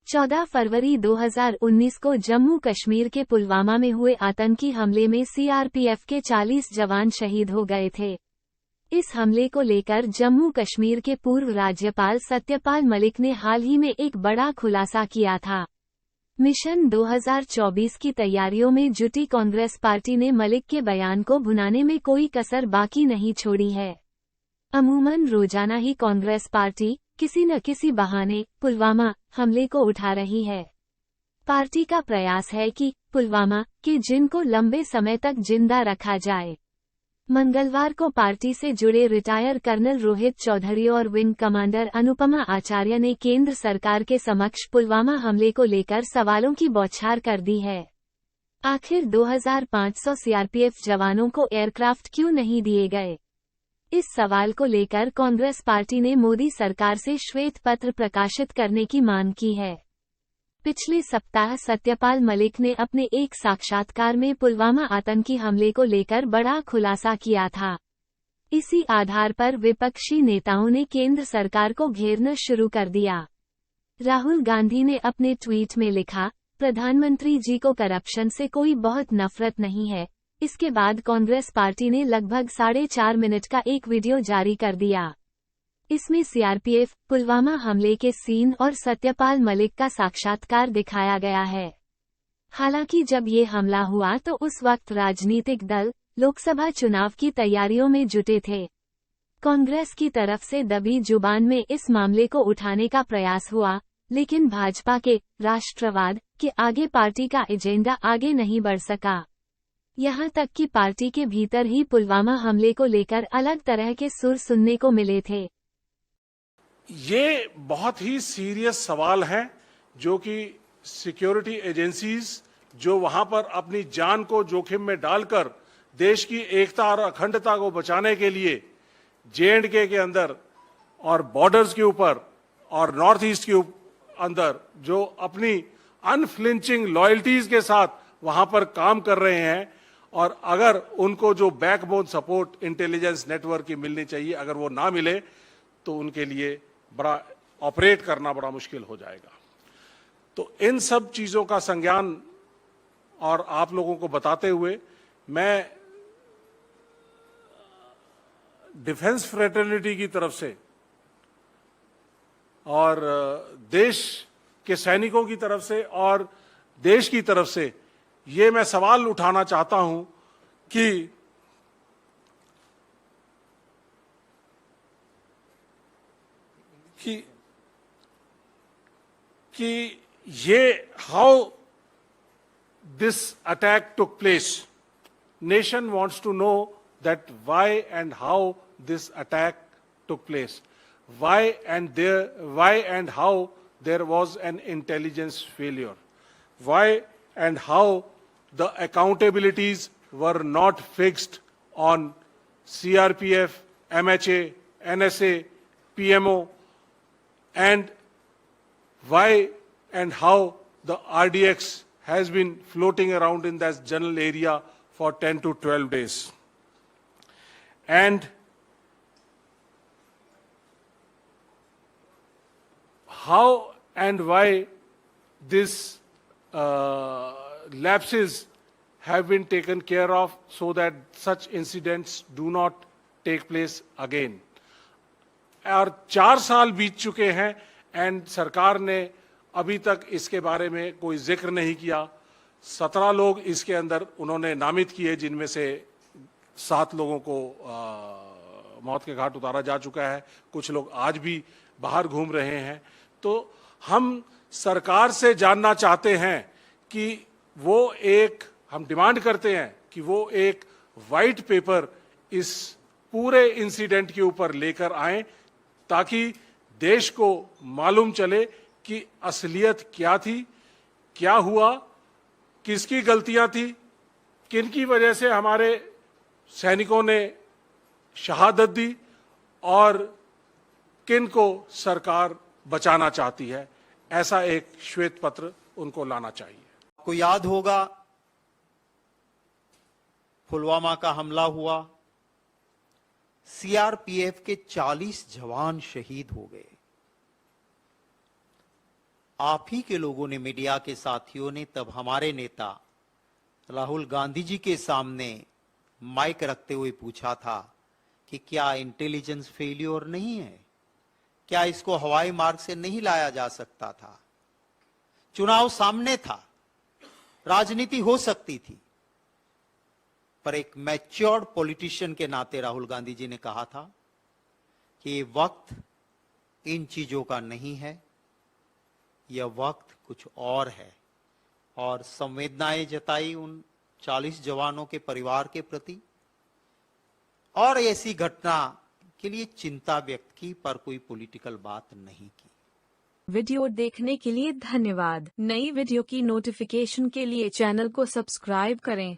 14 फरवरी 2019 को जम्मू कश्मीर के पुलवामा में हुए आतंकी हमले में सीआरपीएफ के 40 जवान शहीद हो गए थे। इस हमले को लेकर जम्मू कश्मीर के पूर्व राज्यपाल सत्यपाल मलिक ने हाल ही में एक बड़ा खुलासा किया था। मिशन 2024 की तैयारियों में जुटी कांग्रेस पार्टी ने मलिक के बयान को भुनाने में कोई कसर बाकी नहीं छोड़ी है। अमूमन रोजाना ही कांग्रेस पार्टी किसी न किसी बहाने पुलवामा हमले को उठा रही है। पार्टी का प्रयास है कि पुलवामा के जिनको लंबे समय तक जिंदा रखा जाए। मंगलवार को पार्टी से जुड़े रिटायर कर्नल रोहित चौधरी और विंग कमांडर अनुपमा आचार्य ने केंद्र सरकार के समक्ष पुलवामा हमले को लेकर सवालों की बौछार कर दी है। आखिर 2500 सीआरपीएफ जवानों को एयरक्राफ्ट क्यों नहीं दिए गए? इस सवाल को लेकर कांग्रेस पार्टी ने मोदी सरकार से श्वेत पत्र प्रकाशित करने की मांग की है। पिछले सप्ताह सत्यपाल मलिक ने अपने एक साक्षात्कार में पुलवामा आतंकी हमले को लेकर बड़ा खुलासा किया था। इसी आधार पर विपक्षी नेताओं ने केंद्र सरकार को घेरना शुरू कर दिया। राहुल गांधी ने अपने ट्वीट में लिखा, प्रधानमंत्री जी को करप्शन से कोई बहुत नफरत नहीं है। इसके बाद कांग्रेस पार्टी ने लगभग 4.5 मिनट का एक वीडियो जारी कर दिया। इसमें सीआरपीएफ पुलवामा हमले के सीन और सत्यपाल मलिक का साक्षात्कार दिखाया गया है। हालांकि जब ये हमला हुआ तो उस वक्त राजनीतिक दल लोकसभा चुनाव की तैयारियों में जुटे थे। कांग्रेस की तरफ से दबी जुबान में इस मामले को उठाने का प्रयास हुआ, लेकिन भाजपा के राष्ट्रवाद के आगे पार्टी का एजेंडा आगे नहीं बढ़ सका। यहाँ तक कि पार्टी के भीतर ही पुलवामा हमले को लेकर अलग तरह के सुर सुनने को मिले थे। ये बहुत ही सीरियस सवाल है जो कि सिक्योरिटी एजेंसीज जो वहां पर अपनी जान को जोखिम में डालकर देश की एकता और अखंडता को बचाने के लिए J&K के अंदर और बॉर्डर्स के ऊपर और नॉर्थ ईस्ट के अंदर जो अपनी अनफ्लिंचिंग लॉयल्टीज के साथ वहां पर काम कर रहे हैं, और अगर उनको जो बैकबोन सपोर्ट इंटेलिजेंस नेटवर्क की मिलनी चाहिए, अगर वो ना मिले तो उनके लिए बड़ा ऑपरेट करना बड़ा मुश्किल हो जाएगा। तो इन सब चीजों का संज्ञान और आप लोगों को बताते हुए मैं डिफेंस फ्रेटर्निटी की तरफ से और देश के सैनिकों की तरफ से और देश की तरफ से ये मैं सवाल उठाना चाहता हूं कि ये how this attack took place. Nation wants to know that why and how this attack took place, why and how there was an intelligence failure, why and how the accountabilities were not fixed on CRPF, MHA, NSA, PMO, and why and how the RDX has been floating around in that general area for 10 to 12 days. And how and why this lapses have been taken care of so that such incidents do not take place again. और 4 साल बीत चुके हैं and सरकार ने अभी तक इसके बारे में कोई जिक्र नहीं किया। 17 लोग इसके अंदर उन्होंने नामित किए, जिनमें से 7 लोगों को मौत के घाट उतारा जा चुका है। कुछ लोग आज भी बाहर घूम रहे हैं। तो हम सरकार से जानना चाहते हैं कि हम डिमांड करते हैं कि वो एक वाइट पेपर इस पूरे इंसिडेंट के ऊपर लेकर आएं, ताकि देश को मालूम चले कि असलियत क्या थी, क्या हुआ, किसकी गलतियां थी, किनकी वजह से हमारे सैनिकों ने शहादत दी और किन को सरकार बचाना चाहती है। ऐसा एक श्वेत पत्र उनको लाना चाहिए। आपको याद होगा पुलवामा का हमला हुआ, सीआरपीएफ के 40 जवान शहीद हो गए। आप ही के लोगों ने, मीडिया के साथियों ने, तब हमारे नेता राहुल गांधी जी के सामने माइक रखते हुए पूछा था कि क्या इंटेलिजेंस फेलियर नहीं है, क्या इसको हवाई मार्ग से नहीं लाया जा सकता था। चुनाव सामने था, राजनीति हो सकती थी, पर एक मैच्योर्ड पॉलिटिशियन के नाते राहुल गांधी जी ने कहा था कि ये वक्त इन चीजों का नहीं है, यह वक्त कुछ और है, और संवेदनाएं जताई उन 40 जवानों के परिवार के प्रति, और ऐसी घटना के लिए चिंता व्यक्त की, पर कोई पॉलिटिकल बात नहीं की। वीडियो देखने के लिए धन्यवाद। नई वीडियो की नोटिफिकेशन के लिए चैनल को सब्सक्राइब करें।